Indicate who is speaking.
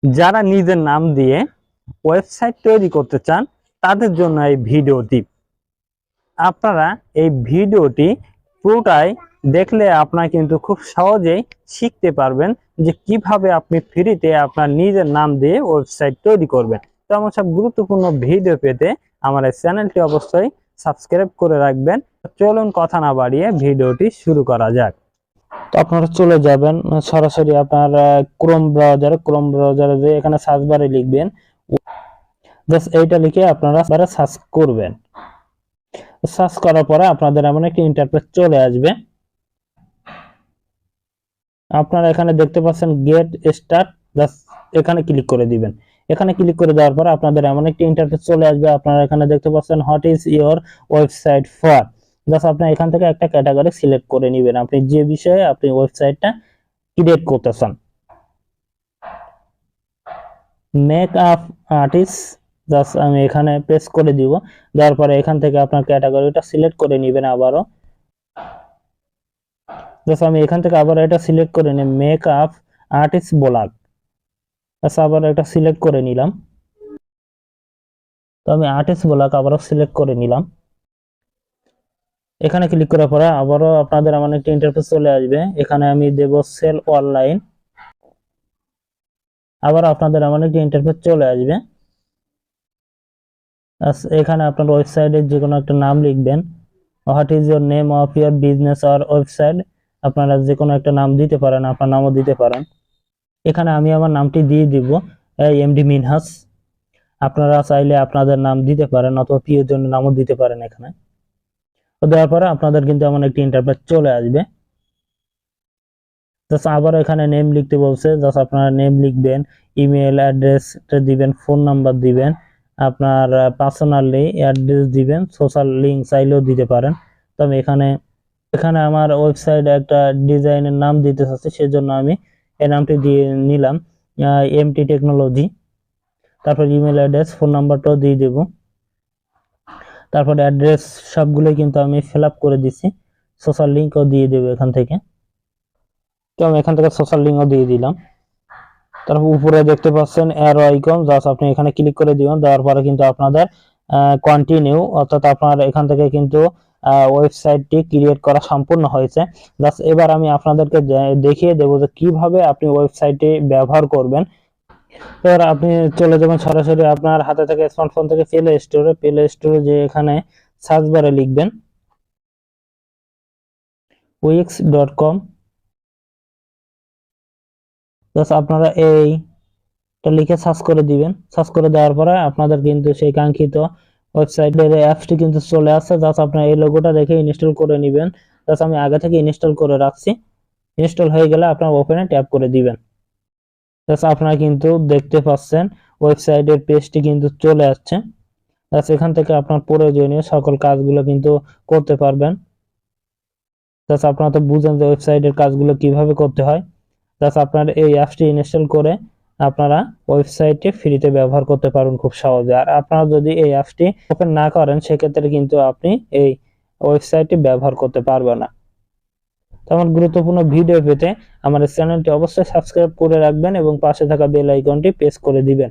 Speaker 1: যারা নিজের নাম দিয়ে ওয়েবসাইট তৈরি করতে চান তাদের জন্য এই ভিডিওটি। আপনারা এই ভিডিওটি পুরোটাই দেখলে আপনারা কিন্তু খুব সহজেই শিখতে পারবেন যে কিভাবে আপনি ফ্রিতে আপনার নিজের নাম দিয়ে ওয়েবসাইট তৈরি করবেন। তো এমন সব গুরুত্বপূর্ণ ভিডিও পেতে আমার এই চ্যানেলটি অবশ্যই সাবস্ক্রাইব করে রাখবেন। চলুন কথা না বাড়িয়ে ভিডিওটি শুরু করা যাক। তো আপনারা চলে যাবেন সরাসরি আপনার ক্রোম ব্রাউজারে যে এখানে সার্চ বারে লিখবেন, জাস্ট এইটা লিখে আপনারা সার্চ করবেন। সার্চ করার পরে আপনাদের এমন একটি ইন্টারফেস চলে আসবে। আপনারা এখানে দেখতে পাচ্ছেন গেট স্টার্ট, জাস্ট এখানে ক্লিক করে দিবেন। এখানে ক্লিক করে দেওয়ার পর আপনাদের এমন একটি ইন্টারফেস চলে আসবে। আপনারা এখানে দেখতে পাচ্ছেন what is your website for. Just আপনি এখান থেকে একটা ক্যাটাগরি সিলেক্ট করে নেবেন, আপনি যে বিষয়ে আপনি ওয়েবসাইটটা ক্রিয়েট করতে চান। মেক আপ আর্টিস্ট, জাস্ট আমি এখানে প্রেস করে দিব। দেওয়ার পরে এখান থেকে আপনার ক্যাটাগরিটা সিলেক্ট করে নেবেন। আবারও জাস্ট আমি এখান থেকে আবার এটা সিলেক্ট করে নিই, মেক আপ আর্টিস্ট ব্লগ। আচ্ছা, আবার এটা সিলেক্ট করে নিলাম। তো আমি আর্টিস্ট ব্লগ আবারও সিলেক্ট করে নিলাম। এখানে ক্লিক করার পরে আবারও আপনাদের এমন একটা ইন্টারফেস চলে আসবে। এখানে আমি দেব সেল অনলাইন। আবার আপনাদের এমন একটা ইন্টারফেস চলে আসবে। এখানে আপনার ওয়েবসাইটের যে কোনো একটা নাম লিখবেন। What is your name of your business or website. আপনারা যে কোনো একটা নাম দিতে পারেন, আপনার নামও দিতে পারেন। এখানে আমি আমার নামটি দিয়ে দিব এমডি মিনহাস। আপনারা চাইলে আপনাদের নাম দিতে পারেন অথবা প্রিয়জনের নামও দিতে পারেন এখানে। তো দেওয়ার পরে আপনাদের কিন্তু এমন একটি ইন্টারফেস চলে আসবে। জাস্ট আবার এখানে নেম লিখতে বলছে, জাস্ট আপনারা নেম লিখবেন, ইমেল অ্যাড্রেসটা দিবেন, ফোন নাম্বার দিবেন, আপনার পার্সোনালি অ্যাড্রেস দিবেন, সোশ্যাল লিংক চাইলেও দিতে পারেন। তো আমি এখানে আমার ওয়েবসাইটে একটা ডিজাইনের নাম দিতে চাচ্ছি, সেজন্য আমি এই নামটি দিয়ে নিলাম, এমটি টেকনোলজি। তারপর ইমেল অ্যাড্রেস, ফোন নাম্বারটাও দিয়ে দেব। তারপর অ্যাড্রেস সবগুলোই কিন্তু আমি ফিল আপ করে দিছি। সোশ্যাল লিংকও দিয়ে দেবো এখান থেকে। তো আমি এখান থেকে সোশ্যাল লিংকও দিয়ে দিলাম। তারপর উপরে দেখতে পাচ্ছেন অ্যারো আইকন, জাস্ট আপনি এখানে ক্লিক করে দিবেন। দেওয়ার পরে কিন্তু আপনাদের কন্টিনিউ, অর্থাৎ আপনার এখান থেকে কিন্তু ওয়েবসাইটটি ক্রিয়েট করা সম্পূর্ণ হয়েছে। জাস্ট এবার আমি আপনাদেরকে দেখিয়ে দেবো যে কিভাবে আপনি ওয়েবসাইটটি ব্যবহার করবেন। এবার আপনি চলে যাবেন সরাসরি আপনার হাতে থেকে স্মার্টফোন থেকে প্লে স্টোরে যে এখানে সার্চ বারে লিখবেন wix.com। জাস্ট আপনারা এইটা লিখে সার্চ করে দিবেন। সার্চ করে দেওয়ার পরে আপনাদের কিন্তু সেই কাঙ্ক্ষিত ওয়েবসাইটের অ্যাপসটি কিন্তু চলে আসছে। জাস্ট আপনারা এই লোগোটা দেখে ইনস্টল করে নেবেন। জাস্ট আমি আগে থেকে ইনস্টল করে রাখছি। ইনস্টল হয়ে গেলে আপনারা ওপেনে ট্যাপ করে দিবেন। জাস্ট আপনারা কিন্তু দেখতে পাচ্ছেন ওয়েবসাইটের পেজটি কিন্তু চলে আসছে। জাস্ট এখান থেকে আপনার প্রয়োজনীয় সকল কাজগুলো কিন্তু করতে পারবেন। জাস্ট আপনারা তো বুঝেন যে ওয়েবসাইটের কাজগুলো কিভাবে করতে হয়। জাস্ট আপনার এই অ্যাপসটি ইনস্টল করে আপনারা ওয়েবসাইটে ফ্রিতে ব্যবহার করতে পারবেন খুব সহজে। আর আপনারা যদি এই অ্যাপসটি ওপেন না করেন সেক্ষেত্রে কিন্তু আপনি এই ওয়েবসাইটটি ব্যবহার করতে পারবেন না। তেমন গুরুত্বপূর্ণ ভিডিও পেতে আমাদের চ্যানেলটি অবশ্যই সাবস্ক্রাইব করে রাখবেন এবং পাশে থাকা বেল আইকনটি প্রেস করে দিবেন।